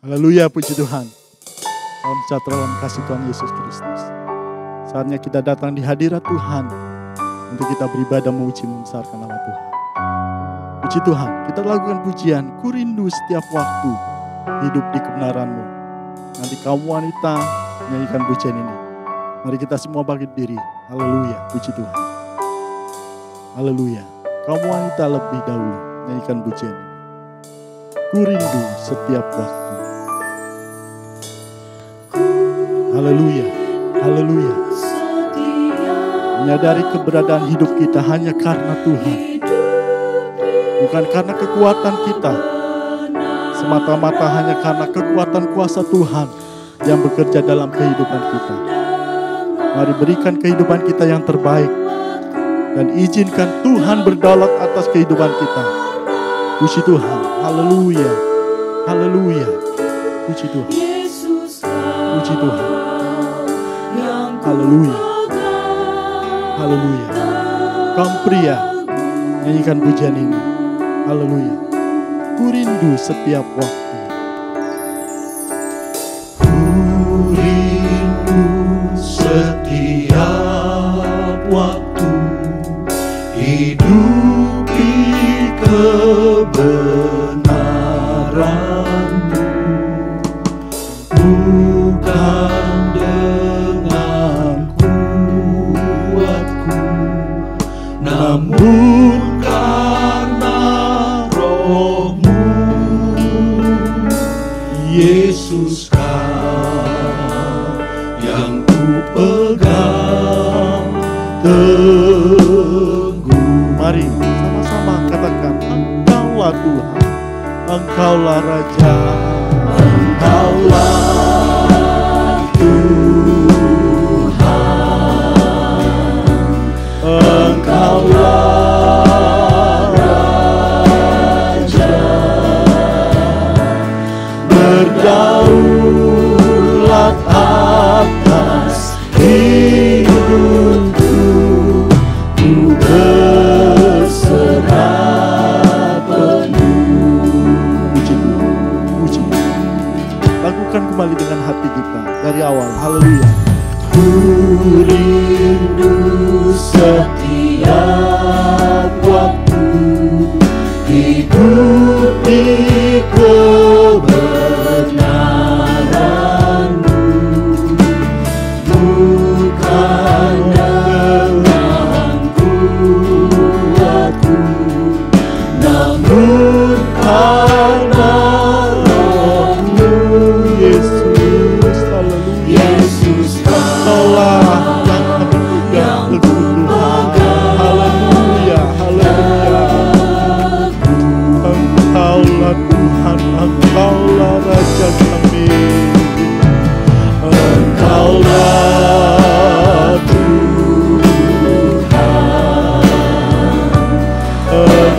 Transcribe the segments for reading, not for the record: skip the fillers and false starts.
Haleluya, puji Tuhan. Salam sejahtera dalam kasih Tuhan Yesus Kristus. Saatnya kita datang di hadirat Tuhan untuk kita beribadah memuji membesarkan nama Tuhan. Puji Tuhan, kita lakukan pujian, ku rindu setiap waktu hidup di kebenaran-Mu. Nanti kaum wanita menyanyikan pujian ini. Mari kita semua bangkit diri. Haleluya, puji Tuhan. Haleluya. Kaum wanita lebih dahulu menyanyikan pujian ini. Ku rindu setiap waktu. Haleluya, haleluya. Menyadari keberadaan hidup kita hanya karena Tuhan. Bukan karena kekuatan kita. Semata-mata hanya karena kekuatan kuasa Tuhan yang bekerja dalam kehidupan kita. Mari berikan kehidupan kita yang terbaik. Dan izinkan Tuhan berdaulat atas kehidupan kita. Puji Tuhan, haleluya, haleluya. Puji Tuhan, puji Tuhan. Haleluya, haleluya. Kaum pria, nyanyikan pujian ini. Haleluya. Ku rindu setiap waktu. Ku rindu setiap waktu hidup di kebenaran-Mu, bukan dengan kuatku, namun karena Roh-Mu. Yesus Kau yang ku pegang teguh. Mari sama-sama katakan, Engkaulah Tuhan, Engkaulah Raja, Engkaulah Tuhan, Engkaulah Raja, berdaulat atas hidupku, ku berserah penuh. puji. Lakukan kembali dengan hati kita dari awal. Haleluya. Ku rindu setiap waktu hidup di kebenaran-Mu, bukan dengan kuatku, namun karena Roh-Mu. Yesus, haleluya. Yesus Engkaulah yang pemegang teguh Tuhan. Haleluya, haleluya. Engkaulah Tuhan, Engkaulah Raja kami. Engkaulah Tuhan,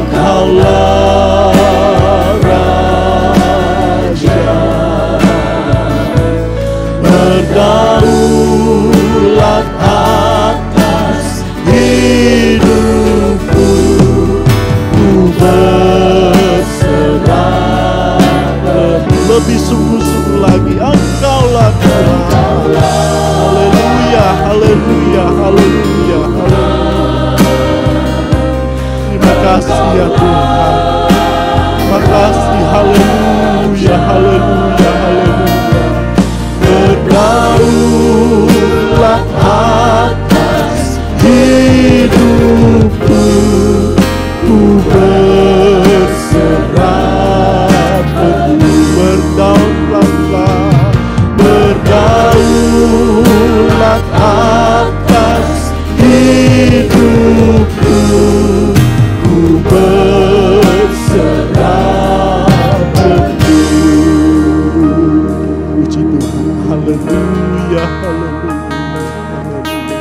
Engkaulah Raja, berdaulat atas hidupku, ku berserah penuh. Lebih sungguh-sungguh lagi, Engkaulah Tuhan. Haleluya, haleluya, haleluya, haleluya. Terima kasih ya Tuhan. Terima kasih, haleluya, haleluya, haleluya. Berdaulat atas hidupku, ku berserah penuh. Berdaulat atas hidupku, ku berserah penuh. Puji Tuhan, haleluya, haleluya, haleluya.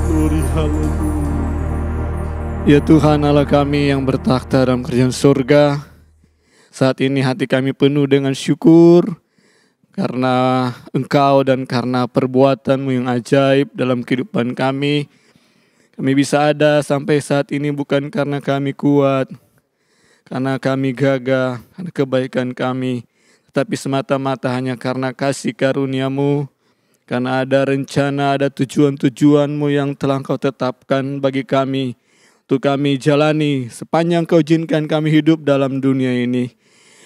Glory, haleluya. Ya Tuhan Allah kami yang bertakhta dalam kerajaan surga, saat ini hati kami penuh dengan syukur karena Engkau dan karena perbuatan-Mu yang ajaib dalam kehidupan kami. Kami bisa ada sampai saat ini bukan karena kami kuat, karena kami gagah, karena kebaikan kami, tetapi semata-mata hanya karena kasih karunia-Mu, karena ada rencana, ada tujuan-tujuan-Mu yang telah Kau tetapkan bagi kami, untuk kami jalani sepanjang Kau izinkan kami hidup dalam dunia ini.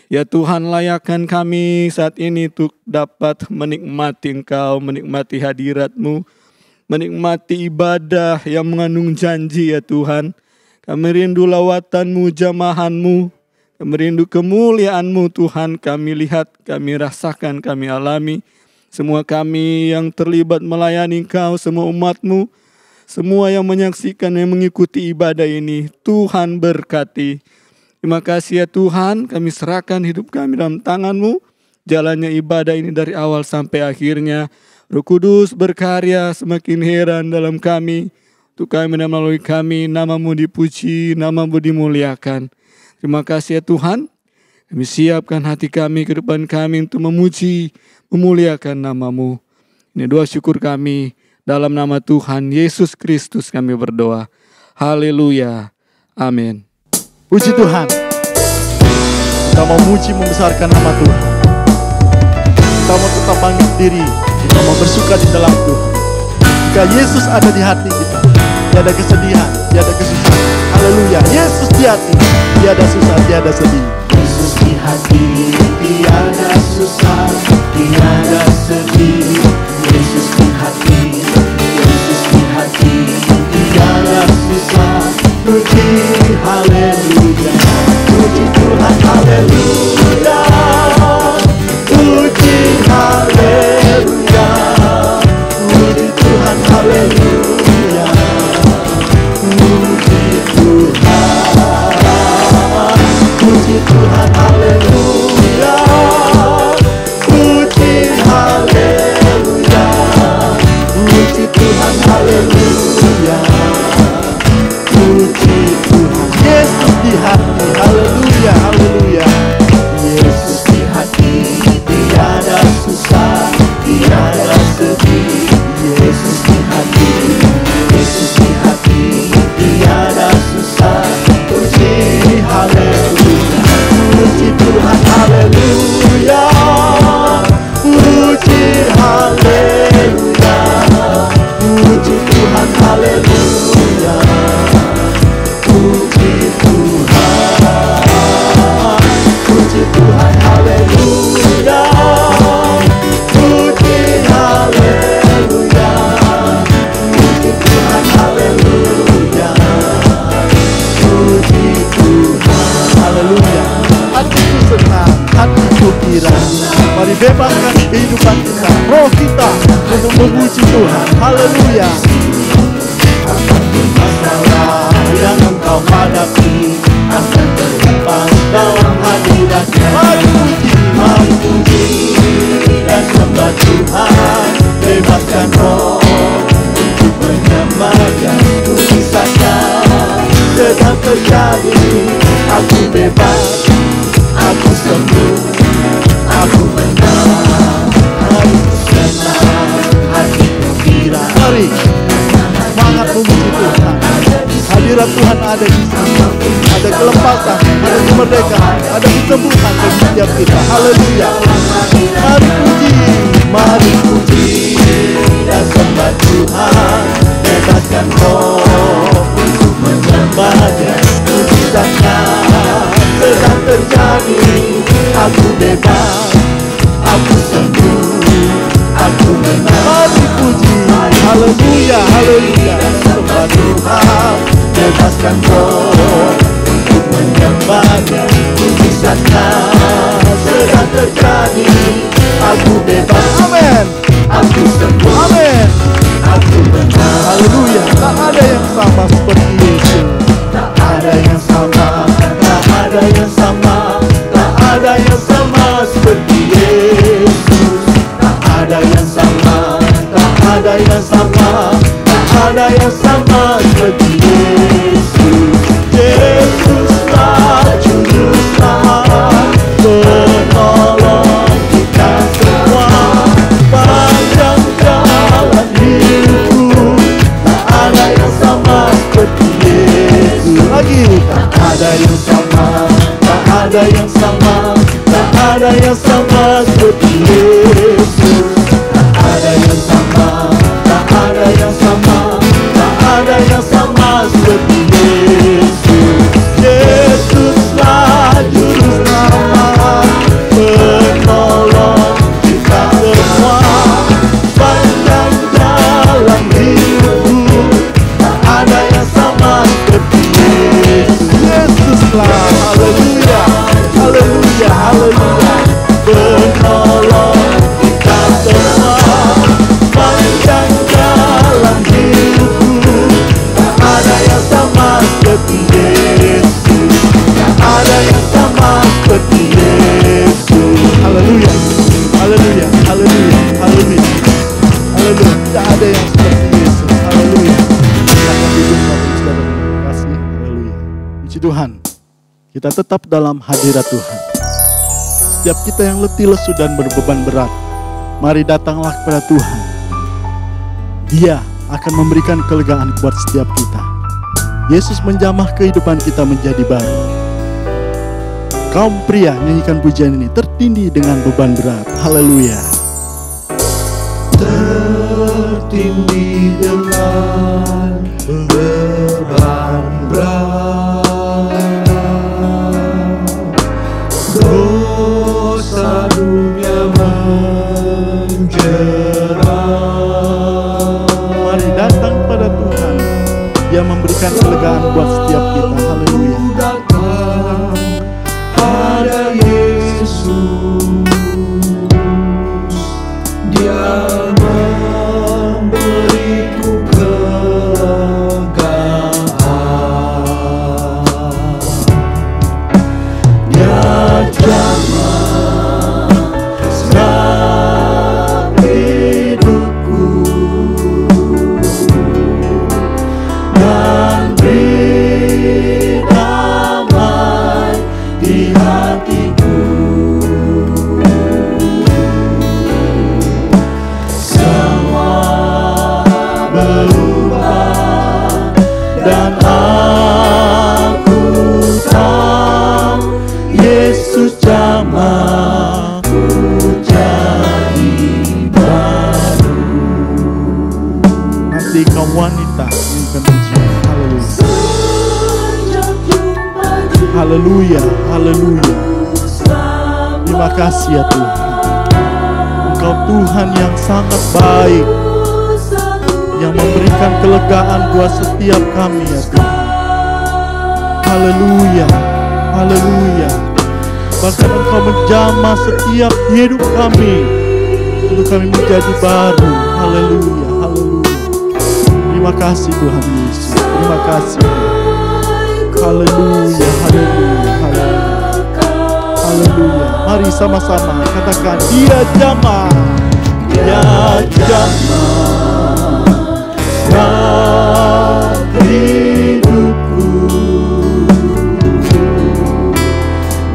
Ya Tuhan, layakkan kami saat ini untuk dapat menikmati Engkau, menikmati hadirat-Mu, menikmati ibadah yang mengandung janji ya Tuhan. Kami rindu lawatan-Mu, jamahan-Mu, kami rindu kemuliaan-Mu Tuhan. Kami lihat, kami rasakan, kami alami. Semua kami yang terlibat melayani Engkau, semua umat-Mu, semua yang menyaksikan, yang mengikuti ibadah ini, Tuhan berkati. Terima kasih ya Tuhan, kami serahkan hidup kami dalam tangan-Mu. Jalannya ibadah ini dari awal sampai akhirnya. Roh Kudus berkarya semakin heran dalam kami. Untuk kami dan melalui kami, nama-Mu dipuji, nama-Mu dimuliakan. Terima kasih ya Tuhan. Kami siapkan hati kami, kehidupan kami untuk memuji, memuliakan nama-Mu. Ini doa syukur kami. Dalam nama Tuhan Yesus Kristus kami berdoa. Haleluya. Amin. Puji Tuhan. Kita mau memuji, membesarkan nama Tuhan. Kita mau tetap bangkit diri. Kita mau bersuka di dalam Tuhan. Jika Yesus ada di hati kita, tiada kesedihan, tiada kesusahan. Haleluya. Yesus di hati, tiada susah, tiada sedih. Yesus di hati, tiada susah, tiada sedih. Yesus di hati, Yesus di hati, tiada susah. Puji haleluya, puji Tuhan haleluya, puji haleluya, puji Tuhan haleluya, puji Tuhan, puji Tuhan haleluya, puji haleluya, puji Tuhan haleluya, puji Tuhan. Yesus di hati, haleluya, haleluya. Yesus di hati, tiada susah, tiada sedih. Yesus di hati, Yesus di hati, tiada susah. Puji haleluya, puji Tuhan haleluya, puji haleluya, puji Tuhan haleluya, puji Tuhan, puji Tuhan haleluya, puji haleluya, puji Tuhan haleluya, puji Tuhan Haleluya. Hatiku senang, hatiku girang. Mari bebaskan kehidupan kita, roh kita untuk memuji Tuhan. Haleluya. masalah yang engkau hadapi akan terlepas dalam hadirat-Nya. Mari puji, Mari puji dan sembah Tuhan, bebaskan roh untuk menyembah-Nya. Kisahkan sedang terjadi, aku bebas, aku sembuh, aku menang, hatiku senang, hatiku girang. mari. Semangat memuji Tuhan. Hadirat Tuhan ada di sini. Ada kelepasan, ada kemerdekaan, ada kesembuhan bagi setiap kita. Haleluya. Mari puji, Mari puji dan sembah Tuhan, bebaskan roh untuk menyembah-Nya. Mujizatnya sedang terjadi, aku bebas, aku sembuh, aku menang. mari puji. Haleluya, haleluya. Sembah Tuhan, bebaskan roh untuk menyembah-Nya. Mujizatnya sedang terjadi, aku bebas, Amin, aku sembuh, amin. aku menang. Haleluya. Tak ada yang sama seperti Yesus. Tak ada yang sama, tak ada yang sama, tak ada yang sama seperti Yesus. Tak ada yang sama, tak ada yang sama, tak ada yang sama seperti Yesus. Yesuslah juru selamat, penolong kita semua. Panjang jalan hidupku, tak ada yang sama seperti Yesus. Lagi. Tak ada yang sama, kita tetap dalam hadirat Tuhan. Setiap kita yang letih, lesu, dan berbeban berat, mari datanglah kepada Tuhan. Dia akan memberikan kelegaan buat setiap kita. Yesus menjamah kehidupan kita menjadi baru. Kaum pria, nyanyikan pujian ini, tertindih dengan beban berat. Haleluya. Tertindih dengan beban berat, dosa dunia menjerat. Mari datang pada Tuhan. Dia memberikan kelegaan buat setiap kita. Haleluya. Datang pada Yesus, Dia memberiku kelegaan. Dia jamah segala hidupku dan beri damai di hatiku. Semua berubah dan aku tahu Yesus jamahku jadi baru. Nanti kaum wanita nyanyikan pujian. Haleluya. Haleluya. Haleluya. Terima kasih ya Tuhan. Engkau Tuhan yang sangat baik, yang memberikan kelegaan buat setiap kami ya Tuhan. Haleluya. Haleluya. Bahkan Engkau menjamah setiap hidup kami untuk kami menjadi baru. Haleluya. Haleluya. Terima kasih Tuhan Yesus. Terima kasih. Haleluya. Haleluya. Haleluya. Haleluya. Mari sama-sama katakan, Dia jamah. Dia jamah segala hidupku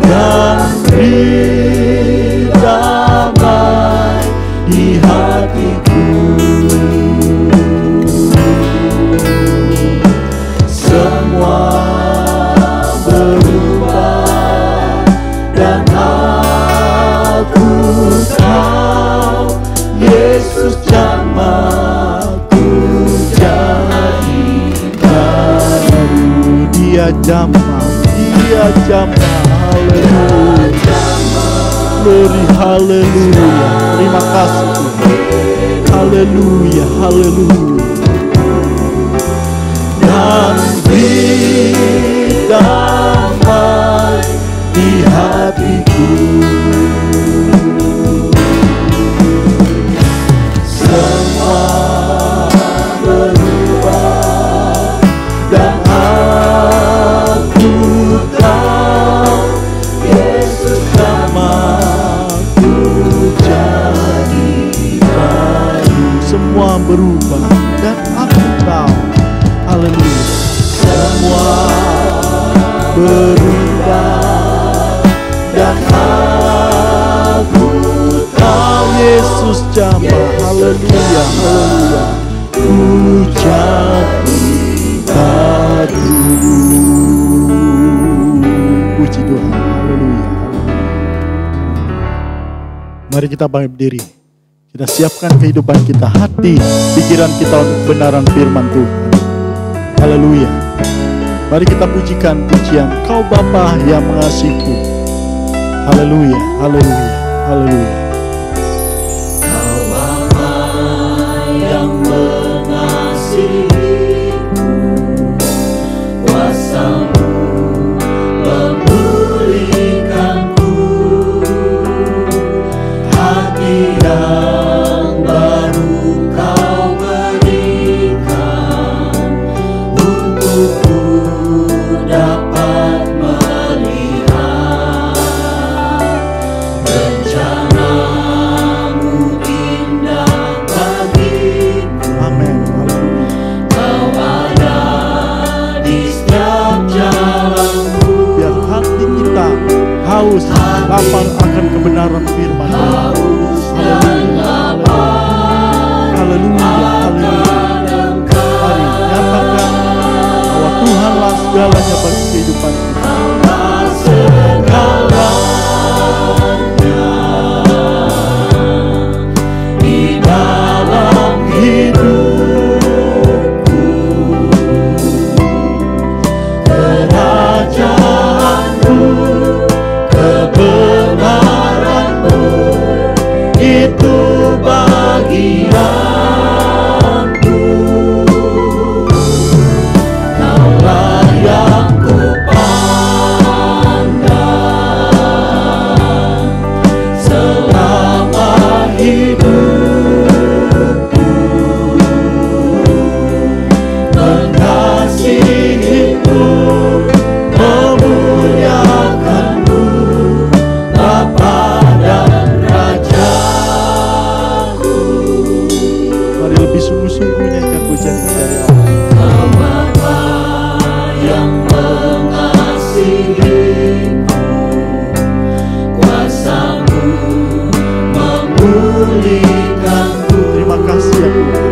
dan beri damai di hatiku. Semua berubah dan aku tahu Yesus jamahku jadi baru. Dia jamah, Dia jamah. Haleluya. Glory, haleluya. Terima kasih Tuhan. Haleluya, haleluya. Dan beri damai di hatiku. Semua berubah dan aku tahu Yesus jamahku jadi baru. Semua berubah dan aku tahu. Haleluya. Semua berubah dan aku tahu Yesus jamah. Haleluya. Haleluya. Ku jadi baru. Puji Tuhan. Haleluya. Mari kita berdiri. Kita siapkan kehidupan kita, hati, pikiran kita untuk kebenaran firman Tuhan. Haleluya. Mari kita pujikan pujian Kau Bapa yang mengasihiku. Haleluya. Haleluya. Haleluya. Kau Bapa yang mengasihiku, kuasa-Mu memulihkanku, hati yang baru Kau berikan untukku dapat melihat rencana-Mu indah bagiku. Amin. Haleluya. Kau ada di setiap jalanku, Biar hati kebahagiaanku. Kaulah yang kupandang selama hidupku. Mengasihimu, memuliakanmu, Bapa dan Rajaku. Mari lebih sungguh-sungguhnya kan pujian dari Allah. Kau Bapa yang mengasihiku, kuasa-Mu memulihkanku. Terima kasih ya Tuhan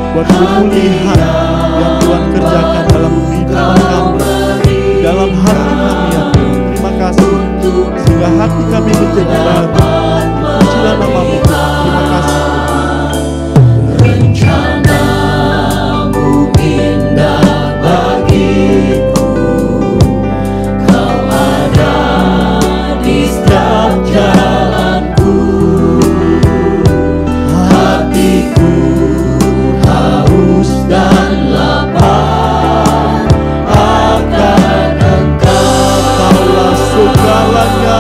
buat pemulihan yang Tuhan kerjakan dalam kehidupan kami, dalam hati kami ya Tuhan. Terima kasih sehingga hati kami menjadi baru. Pujilah nama-Mu Tuhan. Terima kasih Tuhan. Rencana-Mu indah bagiku, Kau ada di setiap jalanku. Hatiku haus dan lapar akan Engkau. Kaulah segalanya,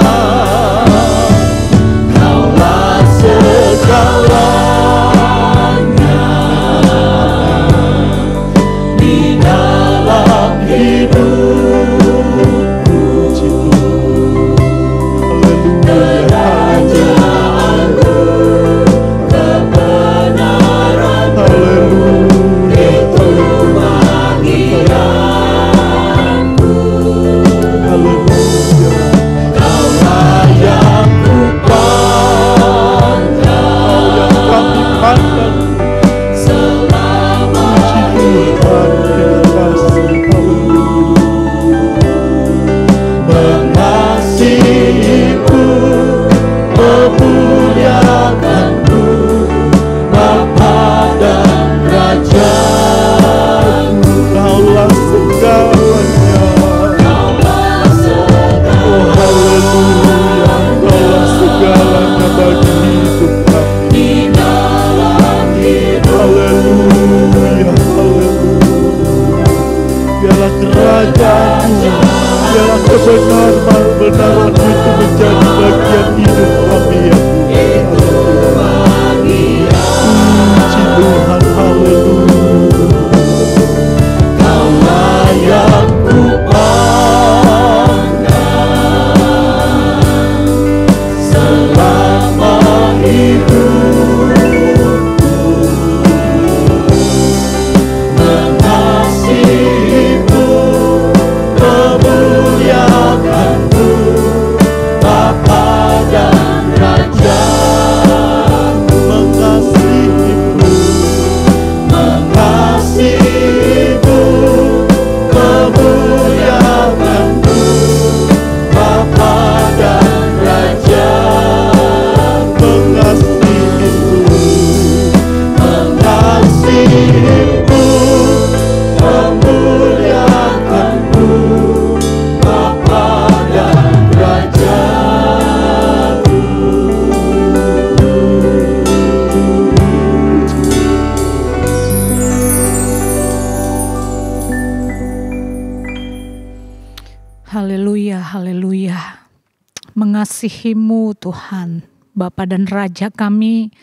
Kaulah segalanya di dalam hidupku. puji Tuhan. Kerajaanmu, kebenaranmu, Haleluya. itu bagianku. Haleluya. Kaulah yang kupandang Yang kami pandang, selama puji Tuhan. Terima kasih. mengasihimu, memuliakanmu, Bapa dan Rajaku. Kaulah segalanya. Kaulah Oh haleluya. Kaulah segalanya bagi hidup kami. di dalam hidup. Haleluya. Haleluya. Biarlah kerajaan-Mu, biarlah kebenaran-Mu itu menjadi bagian hidup kami ya Tuhan. Puji Tuhan. Haleluya. Kaulah yang kupandang selama hidupku. Mengasihimu, memuliakanmu, Bapa dan Rajaku. Mengasihimu, Mengasihimu, memuliakanmu, Bapa dan Rajaku. mengasihimu, Mengasihimu, memuliakanmu, Bapa dan Rajaku. Haleluya, haleluya. Mengasihimu Tuhan, Bapa dan Raja kami.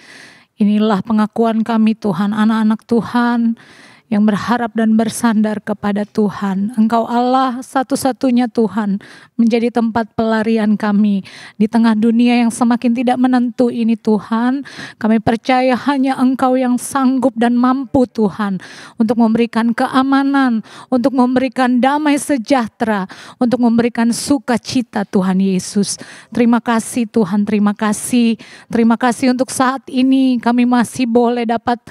Inilah pengakuan kami Tuhan, anak-anak Tuhan yang berharap dan bersandar kepada Tuhan. Engkau Allah satu-satunya Tuhan, menjadi tempat pelarian kami di tengah dunia yang semakin tidak menentu ini Tuhan. Kami percaya hanya Engkau yang sanggup dan mampu Tuhan untuk memberikan keamanan, untuk memberikan damai sejahtera, untuk memberikan sukacita Tuhan Yesus. Terima kasih Tuhan, terima kasih. Terima kasih untuk saat ini kami masih boleh dapat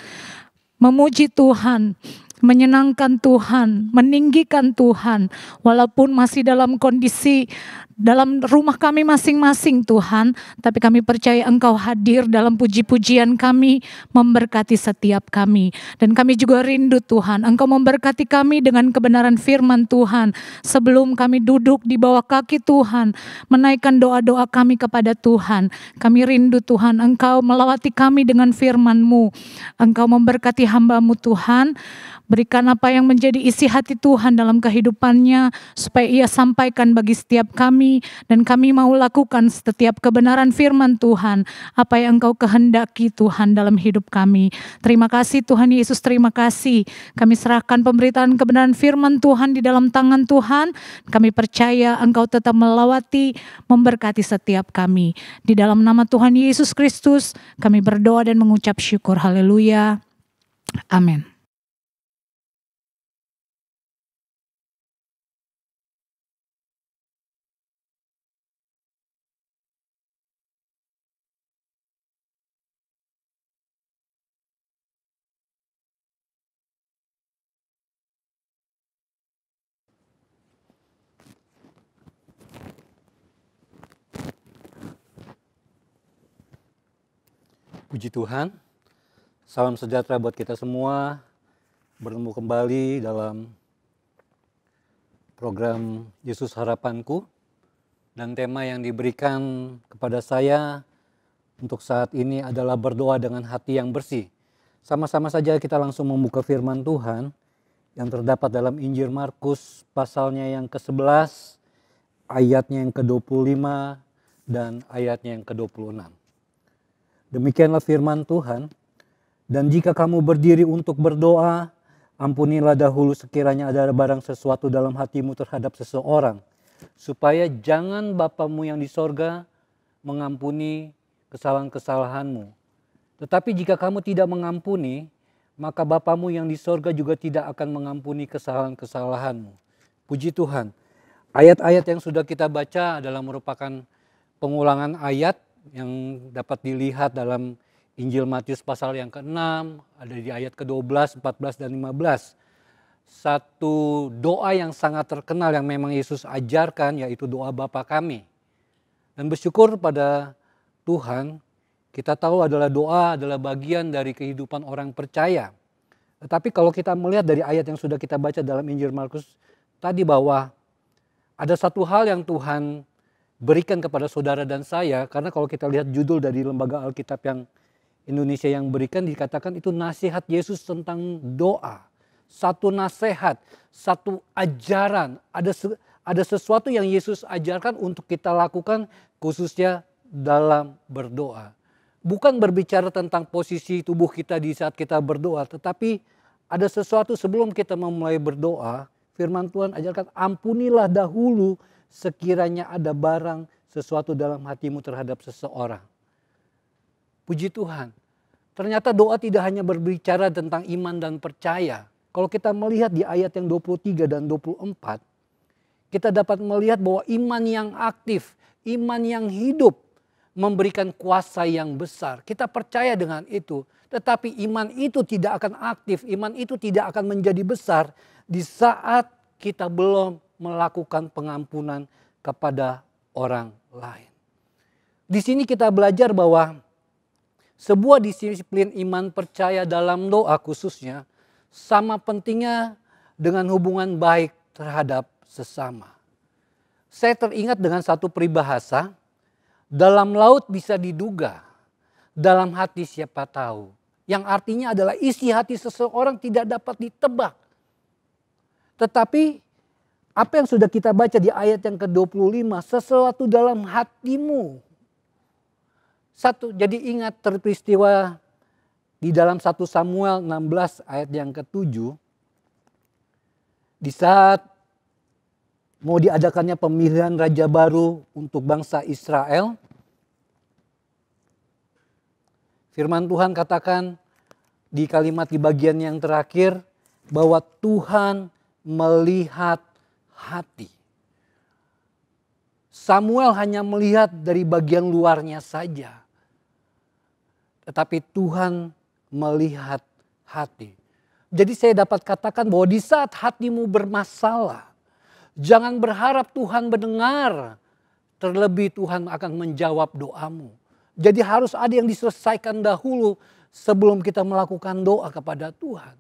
memuji Tuhan, menyenangkan Tuhan, meninggikan Tuhan, walaupun masih dalam kondisi dalam rumah kami masing-masing Tuhan, tapi kami percaya Engkau hadir dalam puji-pujian kami, memberkati setiap kami. Dan kami juga rindu Tuhan, Engkau memberkati kami dengan kebenaran firman Tuhan. Sebelum kami duduk di bawah kaki Tuhan, menaikkan doa-doa kami kepada Tuhan. Kami rindu Tuhan, Engkau melawati kami dengan firman-Mu. Engkau memberkati hamba-Mu Tuhan. Berikan apa yang menjadi isi hati Tuhan dalam kehidupannya, supaya ia sampaikan bagi setiap kami, dan kami mau lakukan setiap kebenaran firman Tuhan, apa yang Engkau kehendaki Tuhan dalam hidup kami. Terima kasih Tuhan Yesus, terima kasih. Kami serahkan pemberitaan kebenaran firman Tuhan di dalam tangan Tuhan. Kami percaya Engkau tetap melawati, memberkati setiap kami. Di dalam nama Tuhan Yesus Kristus, kami berdoa dan mengucap syukur. Haleluya. Amin. Puji Tuhan, salam sejahtera buat kita semua. Bertemu kembali dalam program Yesus Harapanku. Dan tema yang diberikan kepada saya untuk saat ini adalah berdoa dengan hati yang bersih. Sama-sama saja kita langsung membuka firman Tuhan yang terdapat dalam Injil Markus pasalnya yang ke-11, ayatnya yang ke-25 dan ayatnya yang ke-26. Demikianlah firman Tuhan, dan jika kamu berdiri untuk berdoa, ampunilah dahulu sekiranya ada barang sesuatu dalam hatimu terhadap seseorang, supaya jangan Bapamu yang di sorga mengampuni kesalahan-kesalahanmu. Tetapi jika kamu tidak mengampuni, maka Bapamu yang di sorga juga tidak akan mengampuni kesalahan-kesalahanmu. Puji Tuhan. Ayat-ayat yang sudah kita baca adalah merupakan pengulangan ayat yang dapat dilihat dalam Injil Matius pasal yang ke-6, ada di ayat ke-12, 14, dan 15. Satu doa yang sangat terkenal yang memang Yesus ajarkan, yaitu doa Bapa kami. Dan bersyukur pada Tuhan, kita tahu doa adalah bagian dari kehidupan orang percaya. Tetapi kalau kita melihat dari ayat yang sudah kita baca dalam Injil Markus tadi, bahwa ada satu hal yang Tuhan berikan kepada saudara dan saya, karena kalau kita lihat judul dari Lembaga Alkitab yang Indonesia yang berikan, dikatakan itu nasihat Yesus tentang doa. Satu nasihat, satu ajaran, ada sesuatu yang Yesus ajarkan untuk kita lakukan khususnya dalam berdoa. Bukan berbicara tentang posisi tubuh kita di saat kita berdoa, tetapi ada sesuatu sebelum kita memulai berdoa. Firman Tuhan ajarkan, ampunilah dahulu sekiranya ada barang sesuatu dalam hatimu terhadap seseorang. Puji Tuhan. Ternyata doa tidak hanya berbicara tentang iman dan percaya. Kalau kita melihat di ayat yang 23 dan 24, kita dapat melihat bahwa iman yang aktif, iman yang hidup, memberikan kuasa yang besar. Kita percaya dengan itu. Tetapi iman itu tidak akan aktif, iman itu tidak akan menjadi besar di saat kita belum melakukan pengampunan kepada orang lain. Di sini kita belajar bahwa sebuah disiplin iman percaya dalam doa khususnya sama pentingnya dengan hubungan baik terhadap sesama. Saya teringat dengan satu peribahasa, dalam laut bisa diduga, dalam hati siapa tahu. Yang artinya adalah isi hati seseorang tidak dapat ditebak. Tetapi apa yang sudah kita baca di ayat yang ke-25, sesuatu dalam hatimu. Jadi ingat peristiwa di dalam 1 Samuel 16 ayat yang ke-7. Di saat mau diadakannya pemilihan raja baru untuk bangsa Israel, firman Tuhan katakan di kalimat di bagian yang terakhir bahwa Tuhan melihat hati. Samuel hanya melihat dari bagian luarnya saja. Tetapi Tuhan melihat hati. Jadi saya dapat katakan bahwa di saat hatimu bermasalah, jangan berharap Tuhan mendengar terlebih Tuhan akan menjawab doamu. Jadi harus ada yang diselesaikan dahulu sebelum kita melakukan doa kepada Tuhan.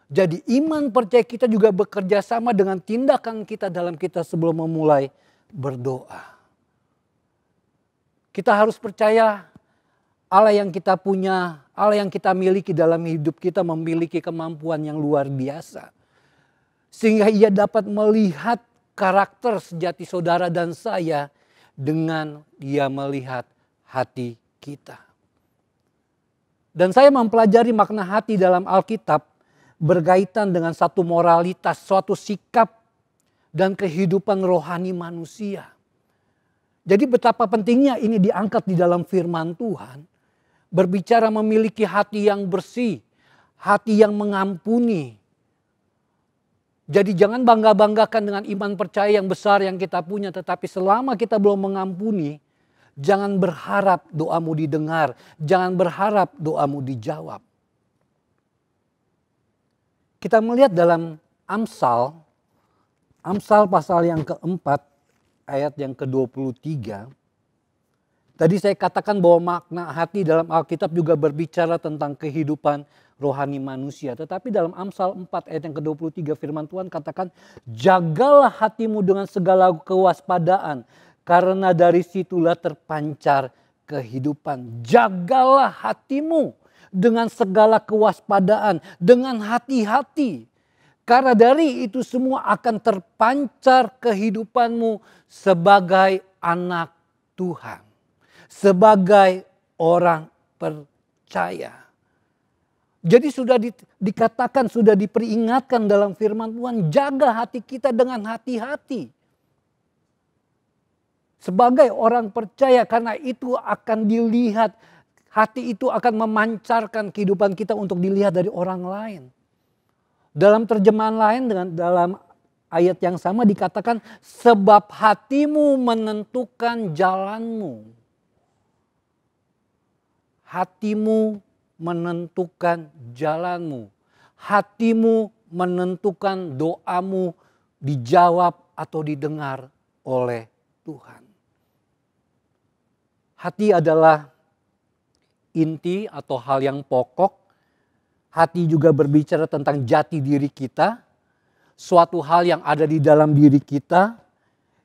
Jadi iman percaya kita juga bekerja sama dengan tindakan kita dalam kita sebelum memulai berdoa. Kita harus percaya Allah yang kita punya, Allah yang kita miliki dalam hidup kita memiliki kemampuan yang luar biasa. Sehingga ia dapat melihat karakter sejati saudara dan saya dengan dia melihat hati kita. Dan saya mempelajari makna hati dalam Alkitab berkaitan dengan satu moralitas, suatu sikap dan kehidupan rohani manusia. Jadi betapa pentingnya ini diangkat di dalam firman Tuhan. Berbicara memiliki hati yang bersih, hati yang mengampuni. Jadi jangan bangga-banggakan dengan iman percaya yang besar yang kita punya. Tetapi selama kita belum mengampuni, jangan berharap doamu didengar. Jangan berharap doamu dijawab. Kita melihat dalam Amsal pasal yang keempat, ayat yang ke-23. Tadi saya katakan bahwa makna hati dalam Alkitab juga berbicara tentang kehidupan rohani manusia. Tetapi dalam Amsal 4 ayat yang ke-23 firman Tuhan katakan, jagalah hatimu dengan segala kewaspadaan, karena dari situlah terpancar kehidupan. Jagalah hatimu dengan segala kewaspadaan, dengan hati-hati. Karena dari itu semua akan terpancar kehidupanmu sebagai anak Tuhan. Sebagai orang percaya. Jadi sudah dikatakan, sudah diperingatkan dalam firman Tuhan, jaga hati kita dengan hati-hati. Sebagai orang percaya, karena itu akan dilihat, hati itu akan memancarkan kehidupan kita untuk dilihat dari orang lain. Dalam terjemahan lain, dalam ayat yang sama dikatakan, sebab hatimu menentukan jalanmu. Hatimu menentukan jalanmu. Hatimu menentukan doamu dijawab atau didengar oleh Tuhan. Hati adalah inti atau hal yang pokok. Hati juga berbicara tentang jati diri kita. Suatu hal yang ada di dalam diri kita.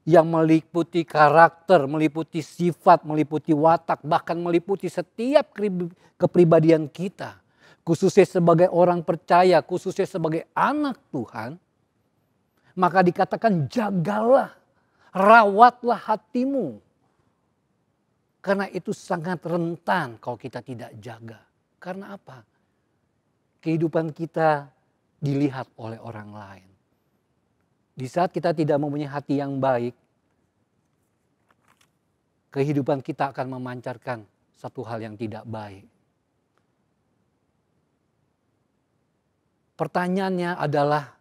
Yang meliputi karakter, meliputi sifat, meliputi watak, bahkan meliputi setiap kepribadian kita. Khususnya sebagai orang percaya, khususnya sebagai anak Tuhan. Maka dikatakan jagalah, rawatlah hatimu. Karena itu sangat rentan kalau kita tidak jaga. Karena apa? Kehidupan kita dilihat oleh orang lain. Di saat kita tidak mempunyai hati yang baik, kehidupan kita akan memancarkan satu hal yang tidak baik. Pertanyaannya adalah,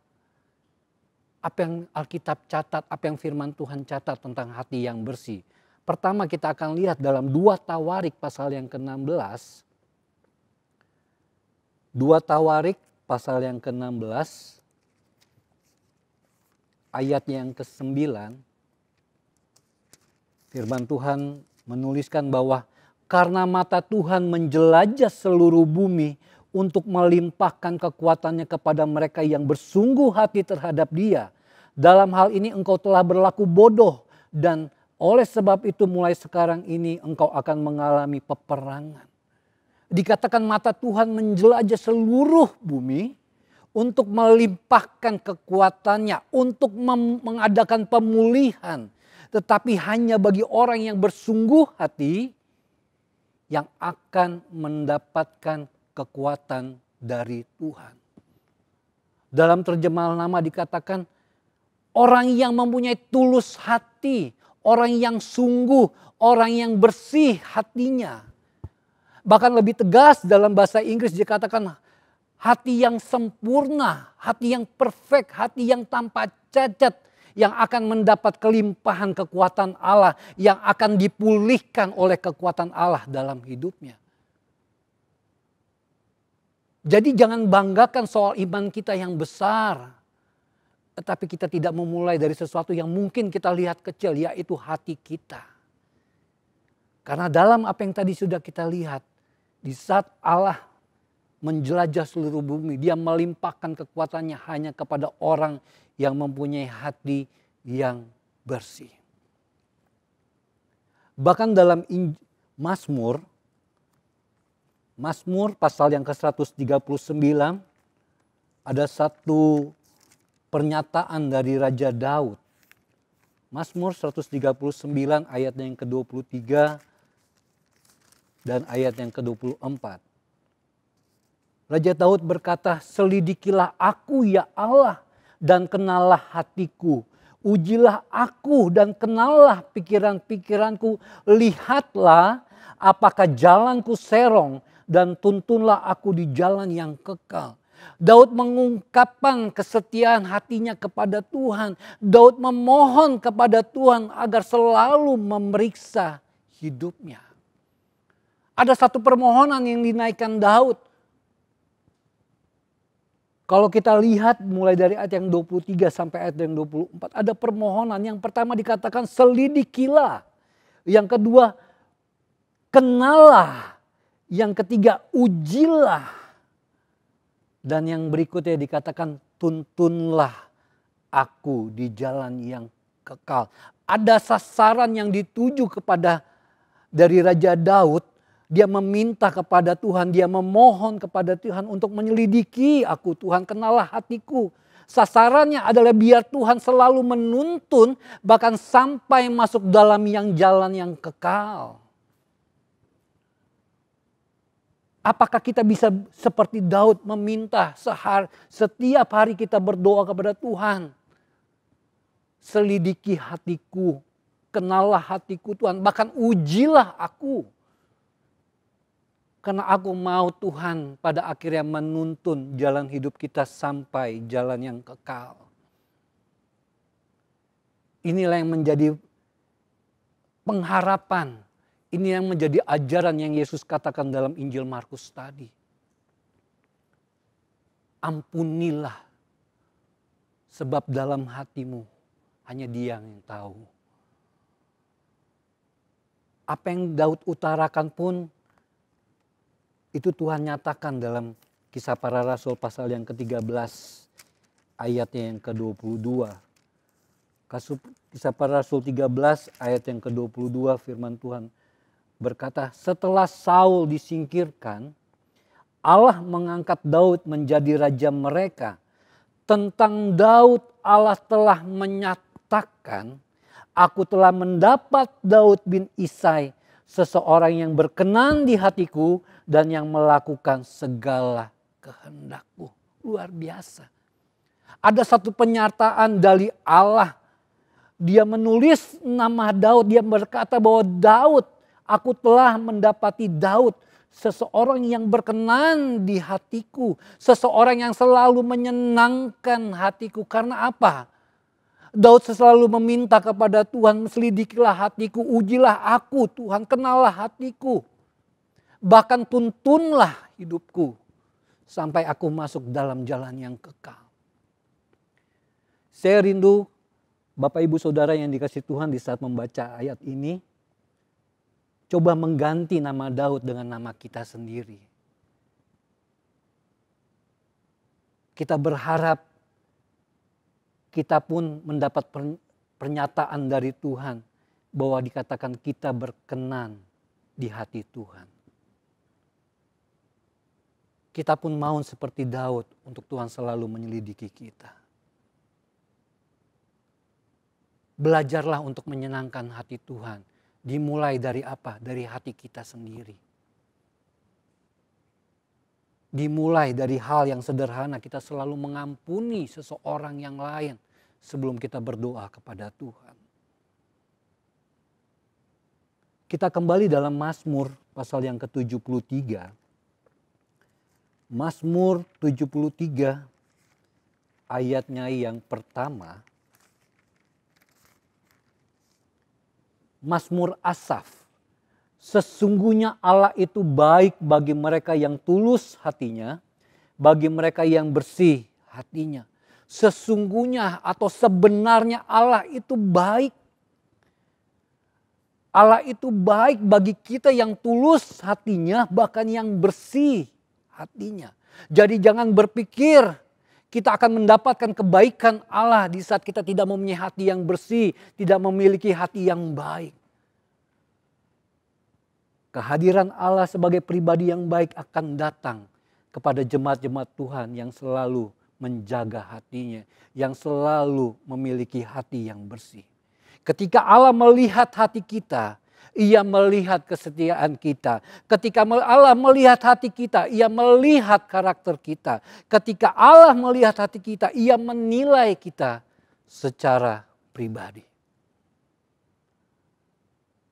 apa yang Alkitab catat, apa yang firman Tuhan catat tentang hati yang bersih? Pertama kita akan lihat dalam 2 Tawarik pasal yang ke-16. 2 Tawarik pasal yang ke-16. Ayat yang ke-9, firman Tuhan menuliskan bahwa karena mata Tuhan menjelajah seluruh bumi untuk melimpahkan kekuatannya kepada mereka yang bersungguh hati terhadap Dia. Dalam hal ini engkau telah berlaku bodoh dan oleh sebab itu mulai sekarang ini engkau akan mengalami peperangan. Dikatakan mata Tuhan menjelajah seluruh bumi untuk melimpahkan kekuatannya, untuk mengadakan pemulihan. Tetapi hanya bagi orang yang bersungguh hati yang akan mendapatkan kekuatan dari Tuhan. Dalam terjemahan lama dikatakan orang yang mempunyai tulus hati, orang yang sungguh, orang yang bersih hatinya. Bahkan lebih tegas dalam bahasa Inggris dikatakan hati yang sempurna, hati yang perfect, hati yang tanpa cacat. Yang akan mendapat kelimpahan kekuatan Allah. Yang akan dipulihkan oleh kekuatan Allah dalam hidupnya. Jadi jangan banggakan soal iman kita yang besar. Tetapi kita tidak memulai dari sesuatu yang mungkin kita lihat kecil, yaitu hati kita. Karena dalam apa yang tadi sudah kita lihat, di saat Allah menjelajah seluruh bumi, dia melimpahkan kekuatannya hanya kepada orang yang mempunyai hati yang bersih. Bahkan dalam Mazmur pasal yang ke-139 ada satu pernyataan dari Raja Daud. Mazmur 139 ayat yang ke-23 dan ayat yang ke-24. Raja Daud berkata, "Selidikilah aku ya Allah dan kenallah hatiku. Ujilah aku dan kenallah pikiran-pikiranku. Lihatlah apakah jalanku serong dan tuntunlah aku di jalan yang kekal." Daud mengungkapkan kesetiaan hatinya kepada Tuhan. Daud memohon kepada Tuhan agar selalu memeriksa hidupnya. Ada satu permohonan yang dinaikkan Daud. Kalau kita lihat mulai dari ayat yang 23 sampai ayat yang 24. Ada permohonan. Yang pertama dikatakan selidikilah. Yang kedua kenalah. Yang ketiga ujilah. Dan yang berikutnya dikatakan tuntunlah aku di jalan yang kekal. Ada sasaran yang dituju kepada dari Raja Daud. Dia meminta kepada Tuhan, dia memohon kepada Tuhan untuk menyelidiki aku. Tuhan, kenalah hatiku. Sasarannya adalah biar Tuhan selalu menuntun bahkan sampai masuk dalam jalan yang kekal. Apakah kita bisa seperti Daud meminta setiap hari kita berdoa kepada Tuhan. Selidiki hatiku, kenallah hatiku Tuhan, bahkan ujilah aku. Karena aku mau Tuhan pada akhirnya menuntun jalan hidup kita sampai jalan yang kekal. Inilah yang menjadi pengharapan. Ini yang menjadi ajaran yang Yesus katakan dalam Injil Markus tadi. Ampunilah, sebab dalam hatimu hanya Dia yang tahu. Apa yang Daud utarakan pun itu Tuhan nyatakan dalam Kisah Para Rasul pasal yang ke-13 ayatnya yang ke-22. Kisah Para Rasul 13 ayat yang ke-22 firman Tuhan berkata, setelah Saul disingkirkan, Allah mengangkat Daud menjadi raja mereka. Tentang Daud Allah telah menyatakan, aku telah mendapat Daud bin Isai, seseorang yang berkenan di hatiku dan yang melakukan segala kehendakku. Luar biasa. Ada satu pernyataan dari Allah. Dia menulis nama Daud, dia berkata bahwa Daud, aku telah mendapati Daud, seseorang yang berkenan di hatiku. Seseorang yang selalu menyenangkan hatiku. Karena apa? Daud selalu meminta kepada Tuhan, selidikilah hatiku, ujilah aku Tuhan, kenallah hatiku. Bahkan tuntunlah hidupku sampai aku masuk dalam jalan yang kekal. Saya rindu Bapak Ibu Saudara yang dikasih Tuhan di saat membaca ayat ini, coba mengganti nama Daud dengan nama kita sendiri. Kita berharap kita pun mendapat pernyataan dari Tuhan bahwa dikatakan kita berkenan di hati Tuhan. Kita pun mau seperti Daud untuk Tuhan selalu menyelidiki kita. Belajarlah untuk menyenangkan hati Tuhan. Dimulai dari apa? Dari hati kita sendiri. Dimulai dari hal yang sederhana, kita selalu mengampuni seseorang yang lain sebelum kita berdoa kepada Tuhan. Kita kembali dalam Mazmur pasal yang ke-73. Mazmur 73 ayatnya yang pertama. Mazmur Asaf. Sesungguhnya Allah itu baik bagi mereka yang tulus hatinya, bagi mereka yang bersih hatinya. Sesungguhnya atau sebenarnya Allah itu baik. Allah itu baik bagi kita yang tulus hatinya, bahkan yang bersih hatinya. Jadi jangan berpikir kita akan mendapatkan kebaikan Allah di saat kita tidak mempunyai hati yang bersih, tidak memiliki hati yang baik. Kehadiran Allah sebagai pribadi yang baik akan datang kepada jemaat-jemaat Tuhan yang selalu menjaga hatinya, yang selalu memiliki hati yang bersih. Ketika Allah melihat hati kita, Ia melihat kesetiaan kita. Ketika Allah melihat hati kita, Ia melihat karakter kita. Ketika Allah melihat hati kita, Ia menilai kita secara pribadi.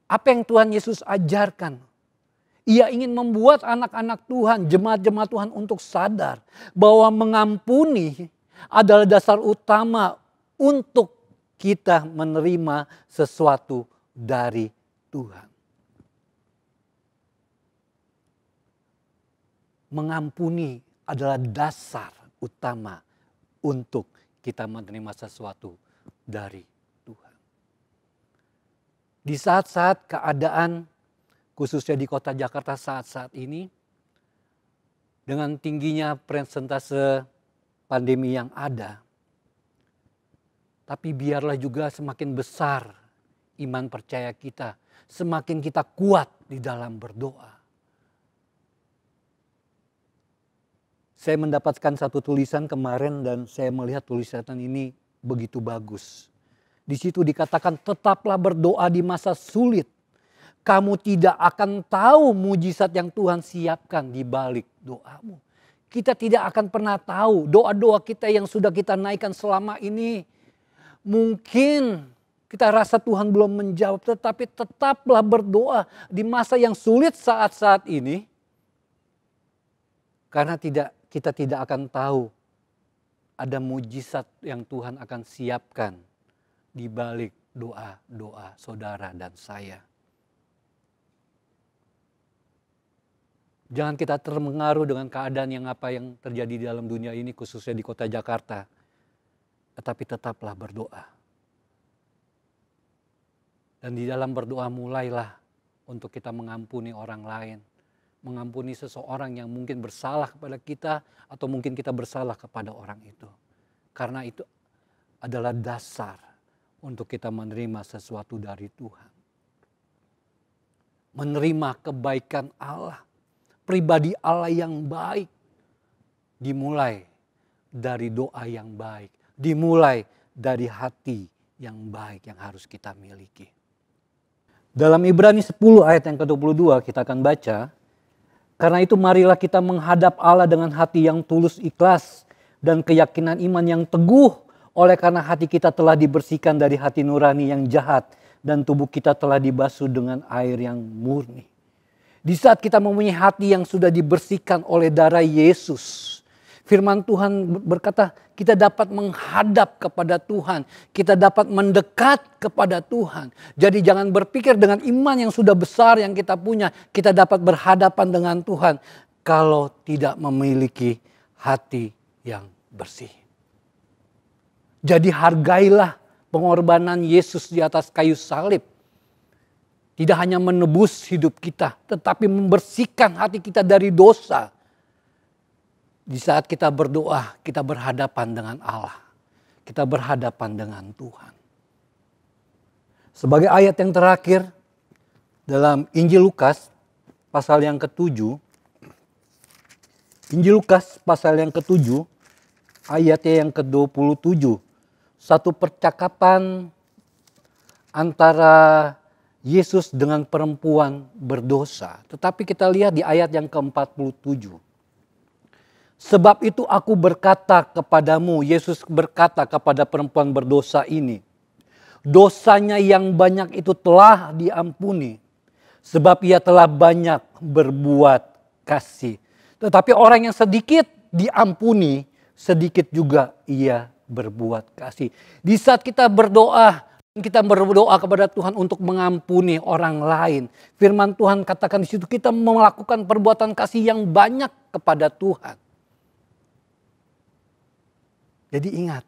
Apa yang Tuhan Yesus ajarkan? Ia ingin membuat anak-anak Tuhan, jemaat-jemaat Tuhan untuk sadar bahwa mengampuni adalah dasar utama untuk kita menerima sesuatu dari Tuhan. Mengampuni adalah dasar utama untuk kita menerima sesuatu dari Tuhan. Di saat-saat keadaan, khususnya di kota Jakarta saat-saat ini, dengan tingginya persentase pandemi yang ada, tapi biarlah juga semakin besar iman percaya kita, semakin kita kuat di dalam berdoa. Saya mendapatkan satu tulisan kemarin dan saya melihat tulisan ini begitu bagus. Di situ dikatakan, tetaplah berdoa di masa sulit. Kamu tidak akan tahu mujizat yang Tuhan siapkan di balik doamu. Kita tidak akan pernah tahu doa-doa kita yang sudah kita naikkan selama ini. Mungkin kita rasa Tuhan belum menjawab, tetapi tetaplah berdoa di masa yang sulit saat-saat ini. Karena kita tidak akan tahu ada mujizat yang Tuhan akan siapkan di balik doa-doa saudara dan saya. Jangan kita terpengaruh dengan keadaan yang terjadi di dalam dunia ini, khususnya di kota Jakarta. Tetapi tetaplah berdoa. Dan di dalam berdoa mulailah untuk kita mengampuni orang lain. Mengampuni seseorang yang mungkin bersalah kepada kita atau mungkin kita bersalah kepada orang itu. Karena itu adalah dasar untuk kita menerima sesuatu dari Tuhan. Menerima kebaikan Allah. Pribadi Allah yang baik. Dimulai dari doa yang baik. Dimulai dari hati yang baik yang harus kita miliki. Dalam Ibrani 10 ayat yang ke-22 kita akan baca. Karena itu marilah kita menghadap Allah dengan hati yang tulus ikhlas dan keyakinan iman yang teguh. Oleh karena hati kita telah dibersihkan dari hati nurani yang jahat dan tubuh kita telah dibasuh dengan air yang murni. Di saat kita mempunyai hati yang sudah dibersihkan oleh darah Yesus, firman Tuhan berkata kita dapat menghadap kepada Tuhan. Kita dapat mendekat kepada Tuhan. Jadi jangan berpikir dengan iman yang sudah besar yang kita punya. Kita dapat berhadapan dengan Tuhan. Kalau tidak memiliki hati yang bersih. Jadi hargailah pengorbanan Yesus di atas kayu salib. Tidak hanya menebus hidup kita. Tetapi membersihkan hati kita dari dosa. Di saat kita berdoa, kita berhadapan dengan Allah. Kita berhadapan dengan Tuhan. Sebagai ayat yang terakhir, dalam Injil Lukas, pasal yang ke-7. Injil Lukas, pasal yang ke-7, ayatnya yang ke-27. Satu percakapan antara Yesus dengan perempuan berdosa. Tetapi kita lihat di ayat yang ke-47. Sebab itu aku berkata kepadamu, Yesus berkata kepada perempuan berdosa ini. Dosanya yang banyak itu telah diampuni. Sebab ia telah banyak berbuat kasih. Tetapi orang yang sedikit diampuni, sedikit juga ia berbuat kasih. Di saat kita berdoa kepada Tuhan untuk mengampuni orang lain. Firman Tuhan katakan di situ kita melakukan perbuatan kasih yang banyak kepada Tuhan. Jadi ingat,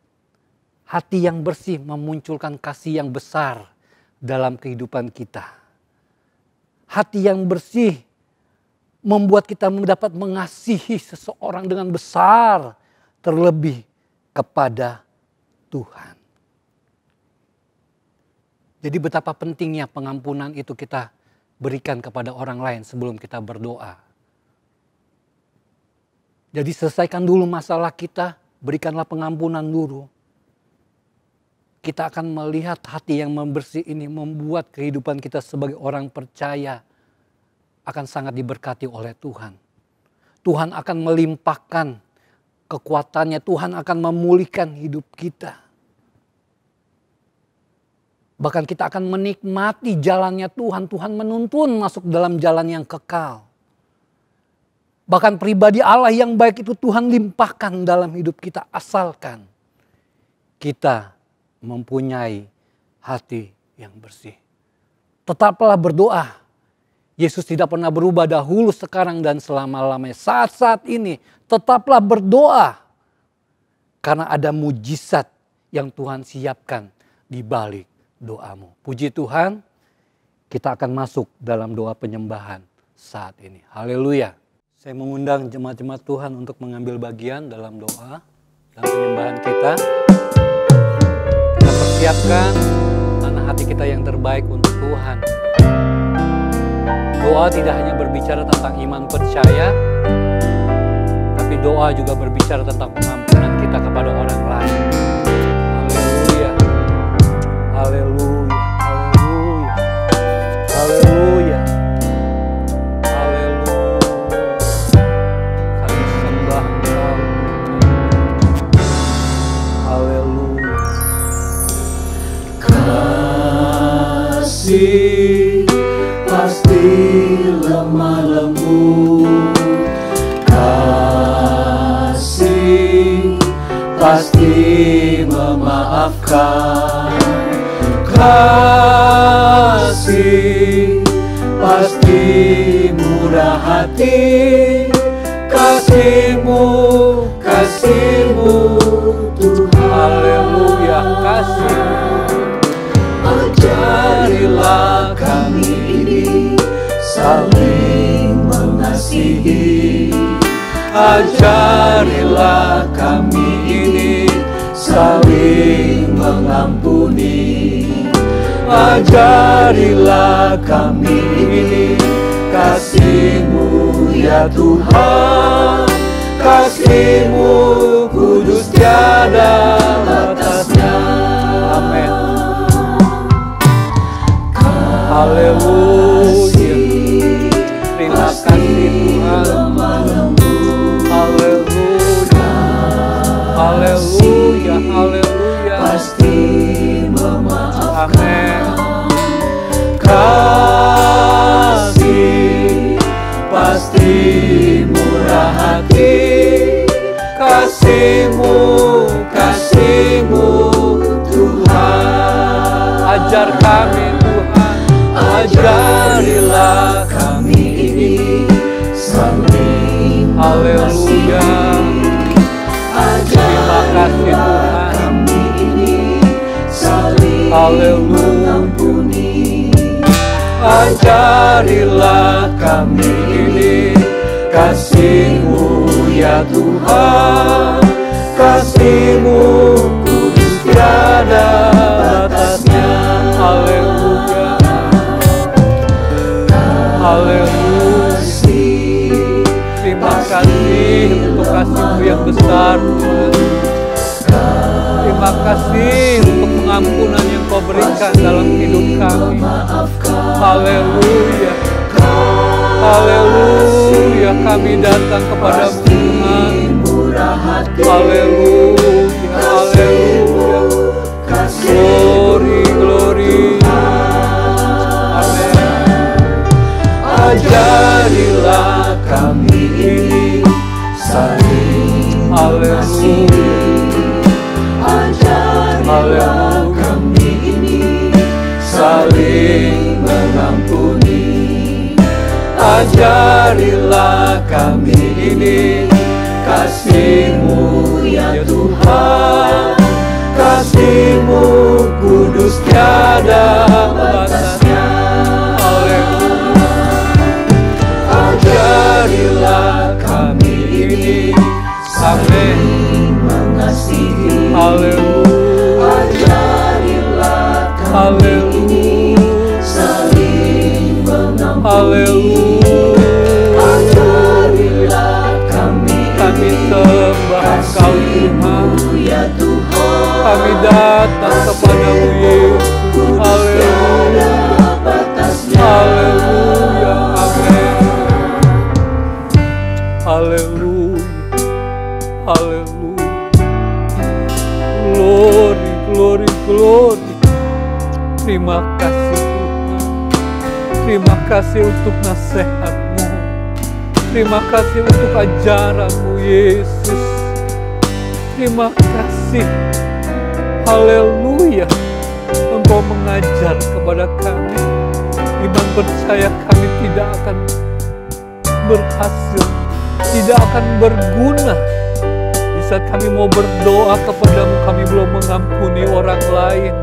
Hati yang bersih memunculkan kasih yang besar dalam kehidupan kita. Hati yang bersih membuat kita dapat mengasihi seseorang dengan besar, terlebih kepada Tuhan. Jadi betapa pentingnya pengampunan itu kita berikan kepada orang lain sebelum kita berdoa. Jadi selesaikan dulu masalah kita, berikanlah pengampunan dulu. Kita akan melihat hati yang membersih ini membuat kehidupan kita sebagai orang percaya akan sangat diberkati oleh Tuhan. Tuhan akan melimpahkan kekuatannya, Tuhan akan memulihkan hidup kita. Bahkan kita akan menikmati jalannya Tuhan. Tuhan menuntun masuk dalam jalan yang kekal. Bahkan pribadi Allah yang baik itu Tuhan limpahkan dalam hidup kita asalkan kita mempunyai hati yang bersih. Tetaplah berdoa. Yesus tidak pernah berubah dahulu, sekarang, dan selama-lamanya. Saat-saat ini tetaplah berdoa. Karena ada mujizat yang Tuhan siapkan di balik doamu. Puji Tuhan, kita akan masuk dalam doa penyembahan saat ini. Haleluya. Saya mengundang jemaat-jemaat Tuhan untuk mengambil bagian dalam doa dan penyembahan kita. Kita persiapkan mana hati kita yang terbaik untuk Tuhan. Doa tidak hanya berbicara tentang iman percaya, tapi doa juga berbicara tentang pengampunan kita kepada orang lain. Haleluya. Haleluya. Haleluya. Haleluya. Haleluya. Kami sembah Engkau. Haleluya. Kasih pasti lemah lembut, kasih pasti memaafkan, kasih pasti murah hati, kasih-Mu Tuhan. Haleluya. Kasih. Ajarilah kami ini saling mengasihi. Ajarilah kami ini saling mengampuni. Ajarilah kami ini kasih-Mu ya Tuhan. Kasih-Mu kudus tiada batasnya. Amin. Haleluya. Terima kasih Tuhan. Haleluya. Haleluya. Haleluya. Pasti memaafkan. Amin. Kasih pasti murah hati. Kasih-Mu Tuhan. Ajar kami Tuhan. Ajarilah kami ini saling Haleluya. Terima kasih Tuhan. kami ini saling Haleluya. mengampuni. Ajarilah kami ini kasih-Mu ya Tuhan. Kasih-Mu kudus tiada batasnya. Haleluya. Haleluya. Terima kasih untuk kasih-Mu yang besar Tuhan. Terima kasih untuk pengampunan yang Kau berikan dalam hidup kami. Haleluya. Haleluya. Kami datang kepada-Mu Tuhan. Haleluya. Haleluya. Glory, glory. Amin. Ajarilah kami ini saling mengasihi. Ajarilah kami ini saling mengampuni. Ajarilah kami ini kasih-Mu ya Tuhan. Kasih Engkau Tuhan. Kami datang kepadamu Yesus. Haleluya. Haleluya. Amin. Haleluya. Haleluya. Glory, glory, glory. Terima kasih Tuhan. Terima kasih untuk nasihat-Mu. Terima kasih untuk ajaran-Mu Yesus. Terima kasih. Haleluya. Engkau mengajar kepada kami. Iman percaya kami tidak akan berhasil, tidak akan berguna. Di saat kami mau berdoa kepadamu, kami belum mengampuni orang lain.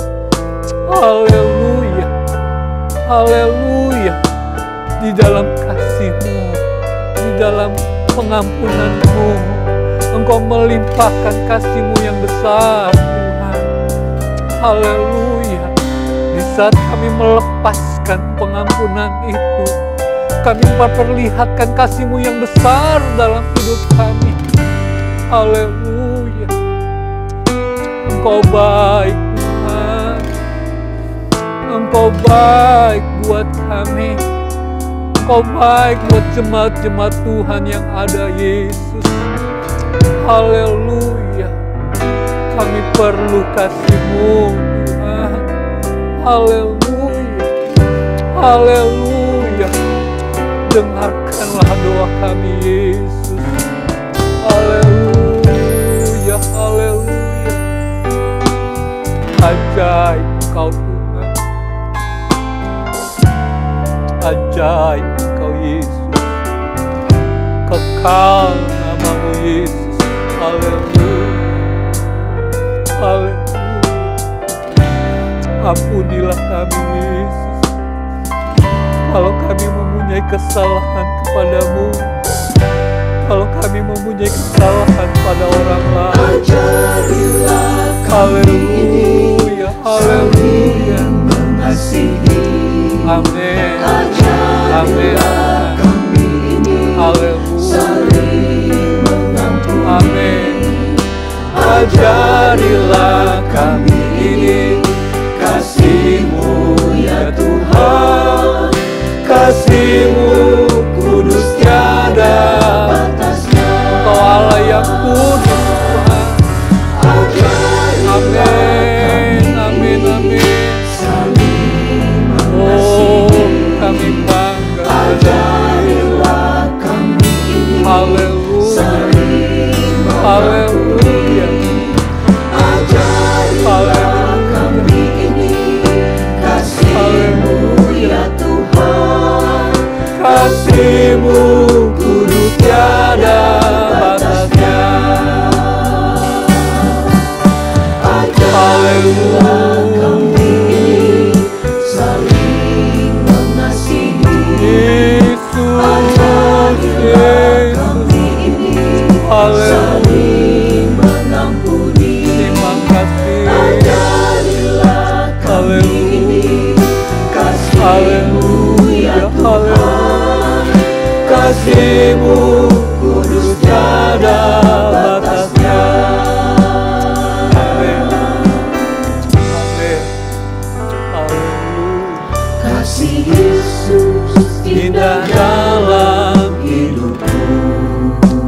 Haleluya. Haleluya. Di dalam kasih-Mu, di dalam pengampunan-Mu, Engkau melimpahkan kasih-Mu yang besar Tuhan. Haleluya. Di saat kami melepaskan pengampunan itu, kami memperlihatkan kasih-Mu yang besar dalam hidup kami. Haleluya. Engkau baik Tuhan. Engkau baik buat kami. Engkau baik buat jemaat-jemaat Tuhan yang ada Yesus. Haleluya. Kami perlu kasih-Mu Tuhan. Haleluya. Haleluya. Dengarkanlah doa kami Yesus. Haleluya. Haleluya. Ajaib Engkau Tuhan. Ajaib Engkau Yesus. Kekal nama-Mu Yesus. Haleluya. Haleluya. Ampunilah kami Yesus, kalau kami mempunyai kesalahan kepadamu, kalau kami mempunyai kesalahan pada orang lain. Haleluya. Haleluya. Amin. Amin. Haleluya. Amin. Ajarilah kami ini kasih-Mu ya Tuhan. Kasih-Mu kudus tiada batasnya. Engkau Allah yang kudus Tuhan. Amin. Amin. Amin. Oh, kami bangga. Ajarilah kami ini. Haleluya. Haleluya. Ajarilah kami ini kasih-Mu ya Tuhan. Kasih-Mu kudus tiada batasnya. Haleluya. Kami saling mengasihi Yesus. Kami ini saling mengampuni. Terima kasih. Ajarilah kami ini kasih-Mu ya Tuhan. Kasih-Mu kudus tiada batasnya. Amin. Amin. Haleluya. Kasih Yesus indah dalam hidupku.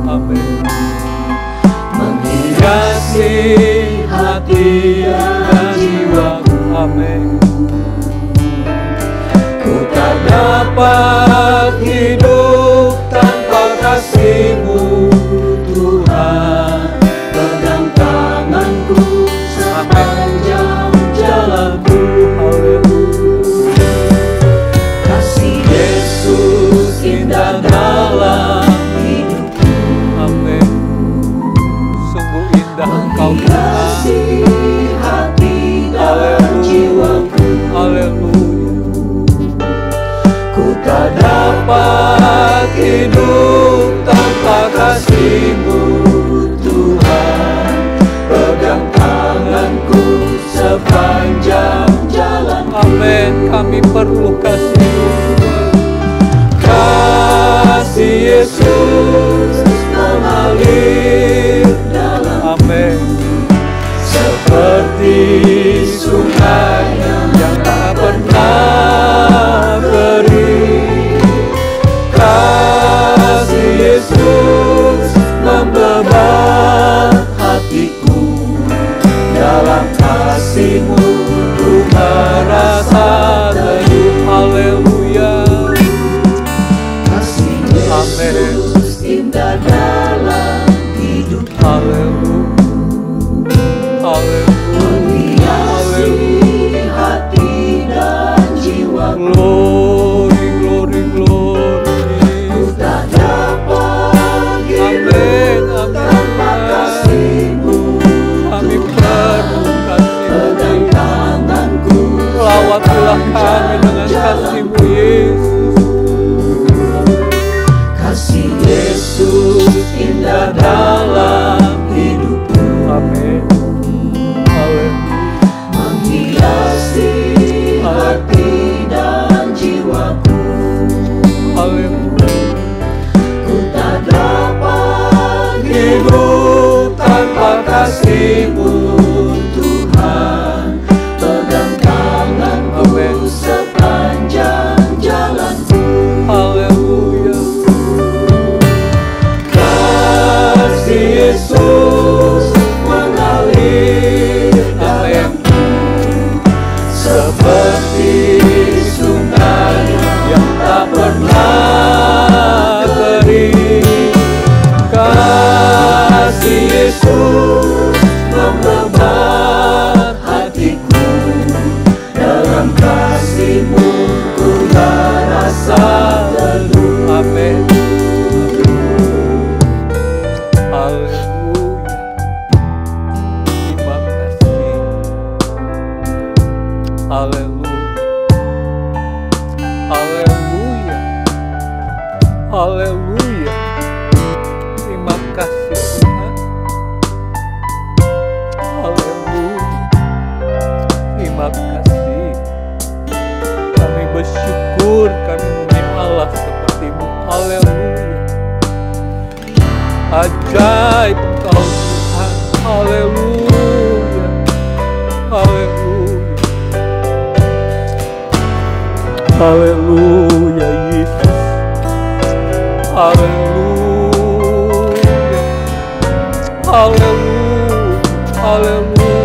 Amin. Menghiasi hati dan jiwaku. Amin. Ku tak dapat hidup tanpa kasih-Mu Tuhan. Pegang tanganku sepanjang jalanku. Haleluya. Kasih Yesus indah dalam hidupku. Amin. Sungguh indah Engkau Tuhan. dalam hidup, Haleluya, haleluya, menghiasi hati dan jiwa. glory, glory, glory. Ku tak dapat hidup Amin, tanpa amin. kasih-Mu. Kami perlu Pegang kasih-Mu. tanganku, Lawatilah kami dengan kasih-Mu, Yesus. kasih Yesus indah dalam hidupku, Amin. Haleluya, menghiasi hati dan jiwaku. haleluya. Ku tak dapat hidup tanpa kasih-Mu, Tuhan. Pegang tanganku Amin. sepanjang jalanku. Haleluya. Kasih Yesus mengalir dalamku, seperti sungai yang tak pernah kering. Kasih Yesus membebat hatiku, dalam kasih-Mu ku merasa teduh. Amin. Haleluya. Terima kasih. Haleluya. Haleluya. Haleluya. Terima kasih Tuhan. Haleluya. Terima kasih. Kami bersyukur kami mempunyai Allah seperti-Mu. Haleluya. Ajaib Engkau Tuhan. Haleluya. Haleluya. Haleluya Yesus. Haleluya. Haleluya. Haleluya.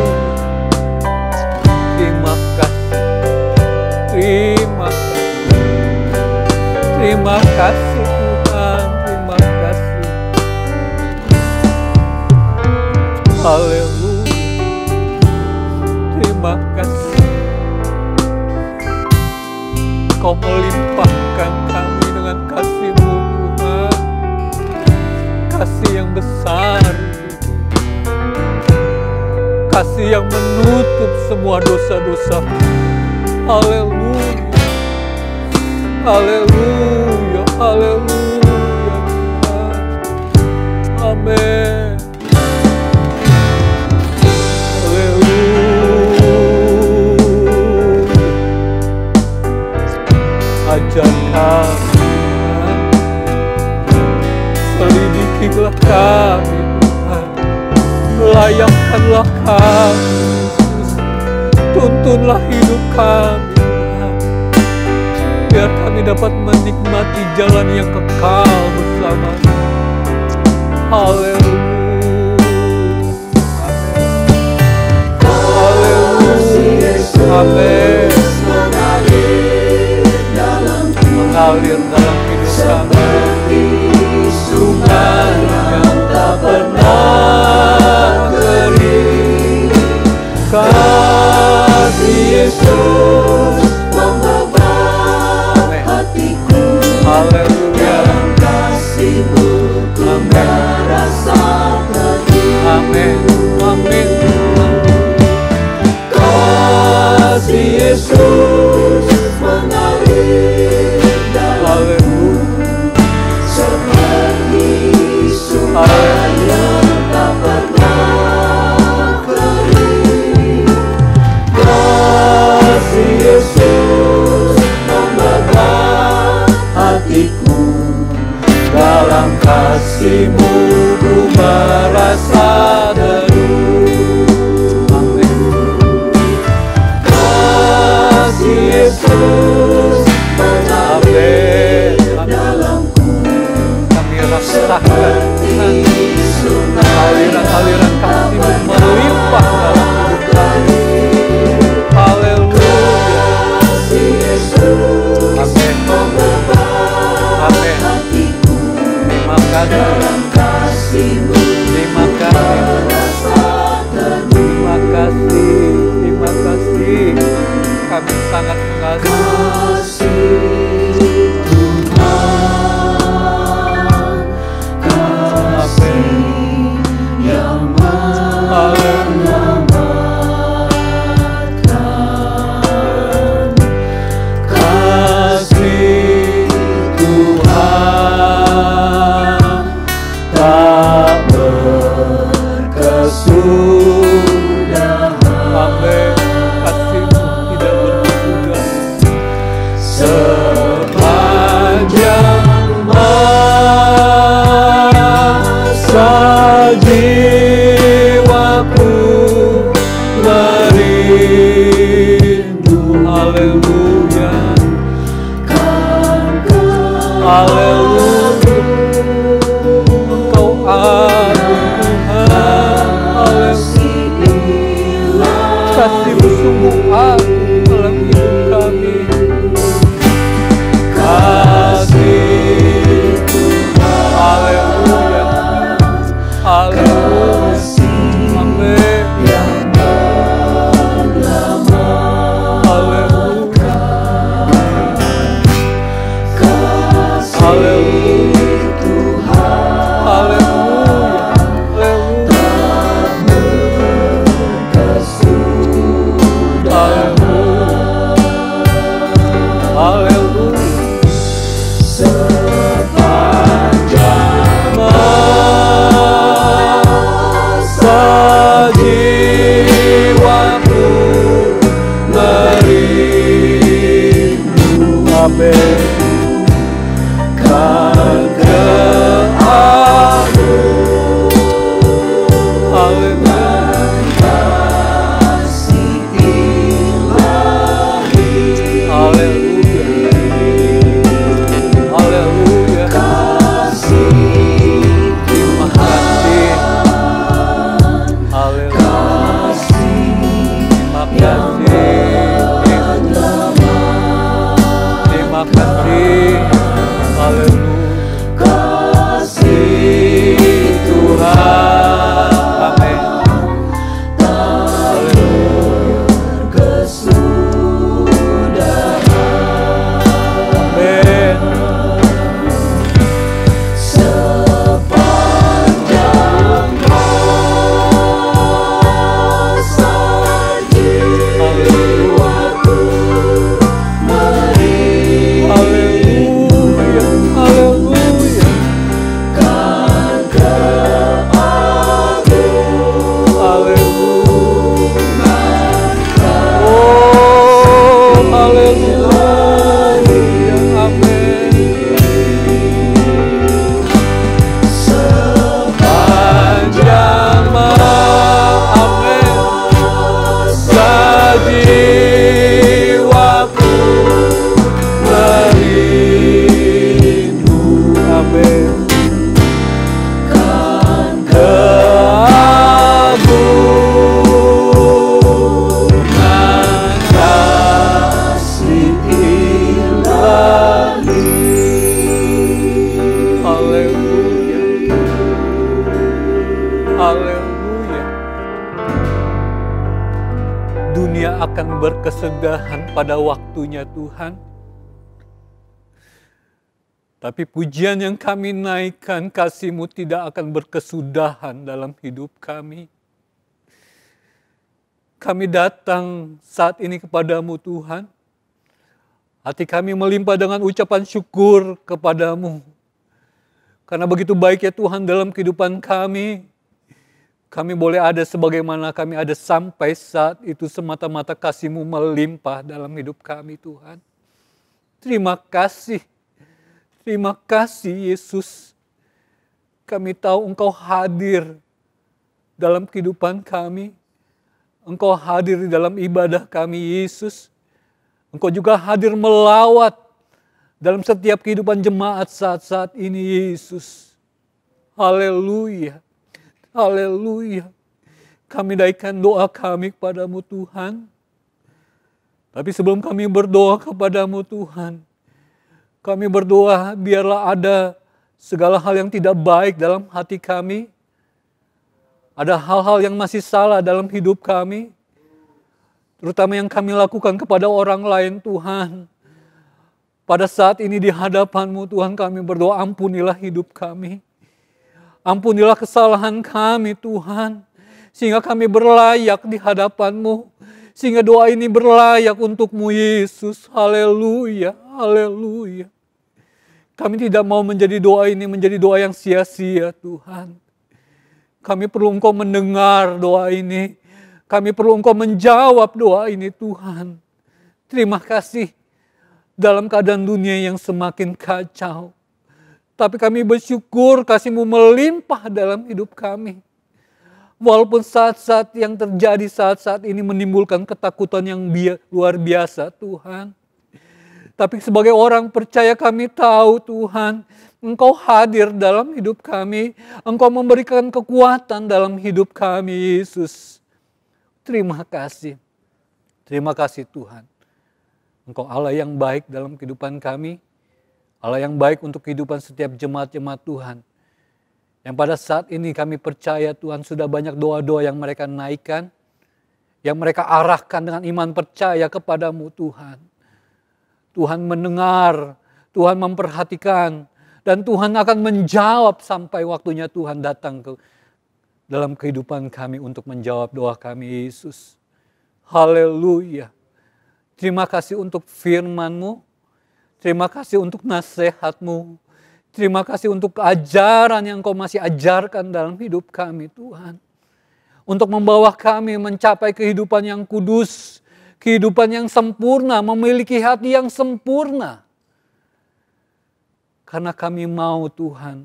Terima kasih. Terima kasih. Terima kasih Tuhan. Terima kasih. Haleluya. Terima kasih. Kau melimpahkan kami dengan kasih-Mu Tuhan. Kasih yang besar. Kasih yang menutup semua dosa-dosa. Haleluya. Haleluya. Haleluya Tuhan. Amin. Ajar kami Tuhan, selidikilah kami Tuhan, layakkanlah kami Yesus, tuntunlah hidup kami Tuhan, biar kami dapat menikmati jalan yang kekal bersama-Mu. Haleluya. Haleluya. Amin. Mengalir dalam hidup kami Seperti sungai yang tak pernah kering. Kasih Yesus membebat hatiku, Haleluya. dalam kasih-Mu ku merasa teduh. Amin. Amin. Kasih Yesus mengalir dalamku, seperti sungai yang tak pernah kering. Kasih Yesus membebat hatiku, dalam kasih-Mu ku merasa teduh. Amin. Kasih Yesus mengalir dalamku, Kami rasakan Tuhan, sungai aliran-aliran kasih-Mu melimpah dalam hidup kami. Haleluya. Kasih Yesus Amin. membebat Amin. hatiku, Terima kasih. dalam kasih Haleluya. Dunia akan berkesudahan pada waktunya Tuhan. Tapi pujian yang kami naikkan, kasih-Mu tidak akan berkesudahan dalam hidup kami. Kami datang saat ini kepadamu Tuhan. Hati kami melimpah dengan ucapan syukur kepadamu. Karena begitu baiknya Tuhan dalam kehidupan kami. Kami boleh ada sebagaimana kami ada sampai saat itu semata-mata kasih-Mu melimpah dalam hidup kami Tuhan. Terima kasih. Terima kasih Yesus. Kami tahu Engkau hadir dalam kehidupan kami. Engkau hadir di dalam ibadah kami Yesus. Engkau juga hadir melawat dalam setiap kehidupan jemaat saat-saat ini Yesus. Haleluya. Haleluya. Kami naikkan doa kami kepadamu Tuhan. Tapi sebelum kami berdoa kepadamu Tuhan, kami berdoa biarlah ada segala hal yang tidak baik dalam hati kami. Ada hal-hal yang masih salah dalam hidup kami. Terutama yang kami lakukan kepada orang lain Tuhan. Pada saat ini di hadapan-Mu Tuhan kami berdoa ampunilah hidup kami. Ampunilah kesalahan kami Tuhan. Sehingga kami berlayak di hadapan-Mu. Sehingga doa ini berlayak untuk-Mu Yesus. Haleluya, haleluya. Kami tidak mau menjadi doa ini menjadi doa yang sia-sia Tuhan. Kami perlu Engkau mendengar doa ini. Kami perlu Engkau menjawab doa ini Tuhan. Terima kasih dalam keadaan dunia yang semakin kacau. Tapi kami bersyukur kasih-Mu melimpah dalam hidup kami. Walaupun saat-saat yang terjadi saat-saat ini menimbulkan ketakutan yang luar biasa Tuhan. Tapi sebagai orang percaya kami tahu Tuhan, Engkau hadir dalam hidup kami. Engkau memberikan kekuatan dalam hidup kami, Yesus. Terima kasih. Terima kasih Tuhan. Engkau Allah yang baik dalam kehidupan kami. Allah yang baik untuk kehidupan setiap jemaat-jemaat Tuhan. Yang pada saat ini kami percaya Tuhan sudah banyak doa-doa yang mereka naikkan. Yang mereka arahkan dengan iman percaya kepadamu Tuhan. Tuhan mendengar, Tuhan memperhatikan. Dan Tuhan akan menjawab sampai waktunya Tuhan datang ke dalam kehidupan kami untuk menjawab doa kami Yesus. Haleluya. Terima kasih untuk firman-Mu. Terima kasih untuk nasihat-Mu. Terima kasih untuk ajaran yang Kau masih ajarkan dalam hidup kami Tuhan. Untuk membawa kami mencapai kehidupan yang kudus. Kehidupan yang sempurna, memiliki hati yang sempurna. Karena kami mau Tuhan,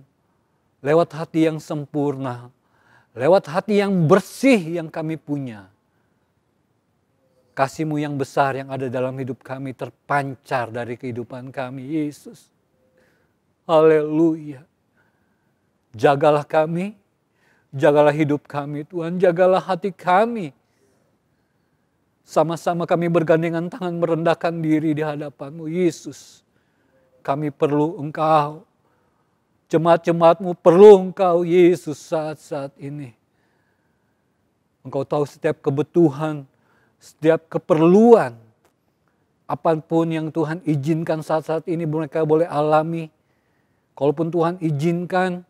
lewat hati yang sempurna, lewat hati yang bersih yang kami punya. Kasih-Mu yang besar yang ada dalam hidup kami terpancar dari kehidupan kami, Yesus. Haleluya. Jagalah kami, jagalah hidup kami Tuhan, jagalah hati kami. Sama-sama kami bergandengan tangan merendahkan diri di hadapan-Mu, Yesus. Kami perlu Engkau. Jemaat-jemaat-Mu perlu Engkau, Yesus, saat-saat ini. Engkau tahu setiap kebutuhan, setiap keperluan. Apapun yang Tuhan izinkan saat-saat ini mereka boleh alami. Kalaupun Tuhan izinkan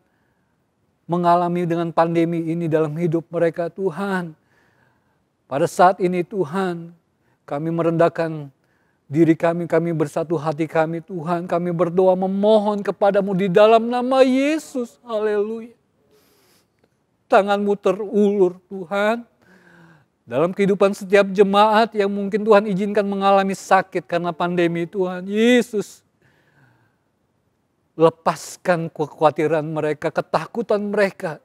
mengalami dengan pandemi ini dalam hidup mereka Tuhan. Pada saat ini Tuhan, kami merendahkan diri kami bersatu hati kami Tuhan. Kami berdoa memohon kepadamu di dalam nama Yesus. Haleluya. Tangan-Mu terulur Tuhan. Dalam kehidupan setiap jemaat yang mungkin Tuhan izinkan mengalami sakit karena pandemi Tuhan. Yesus. Lepaskan kekhawatiran mereka, ketakutan mereka.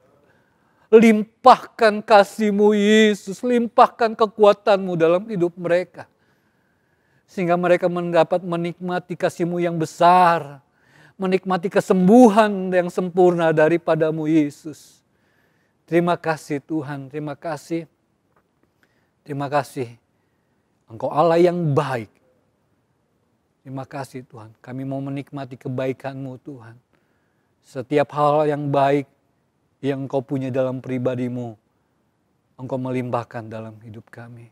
Limpahkan kasih-Mu Yesus. Limpahkan kekuatan-Mu dalam hidup mereka. Sehingga mereka mendapat menikmati kasih-Mu yang besar. Menikmati kesembuhan yang sempurna daripada-Mu Yesus. Terima kasih Tuhan, terima kasih. Terima kasih. Engkau Allah yang baik. Terima kasih Tuhan, kami mau menikmati kebaikan-Mu Tuhan. Setiap hal yang baik yang Engkau punya dalam pribadimu, Engkau melimpahkan dalam hidup kami.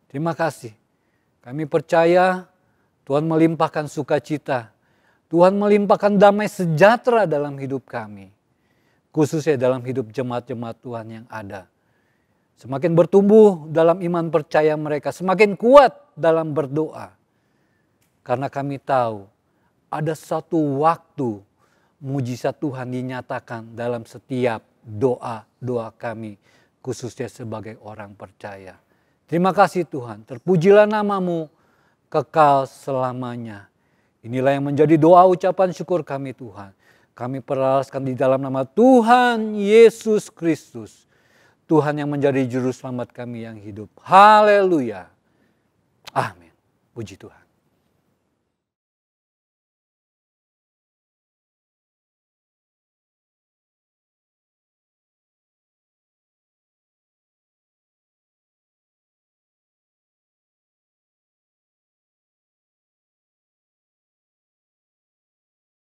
Terima kasih. Kami percaya Tuhan melimpahkan sukacita. Tuhan melimpahkan damai sejahtera dalam hidup kami. Khususnya dalam hidup jemaat-jemaat Tuhan yang ada. Semakin bertumbuh dalam iman percaya mereka. Semakin kuat dalam berdoa. Karena kami tahu ada satu waktu mujizat Tuhan dinyatakan dalam setiap doa-doa kami. Khususnya sebagai orang percaya. Terima kasih Tuhan, terpujilah nama-Mu kekal selamanya. Inilah yang menjadi doa ucapan syukur kami Tuhan. Kami peraskan di dalam nama Tuhan Yesus Kristus. Tuhan yang menjadi juru selamat kami yang hidup. Haleluya. Amin. Puji Tuhan.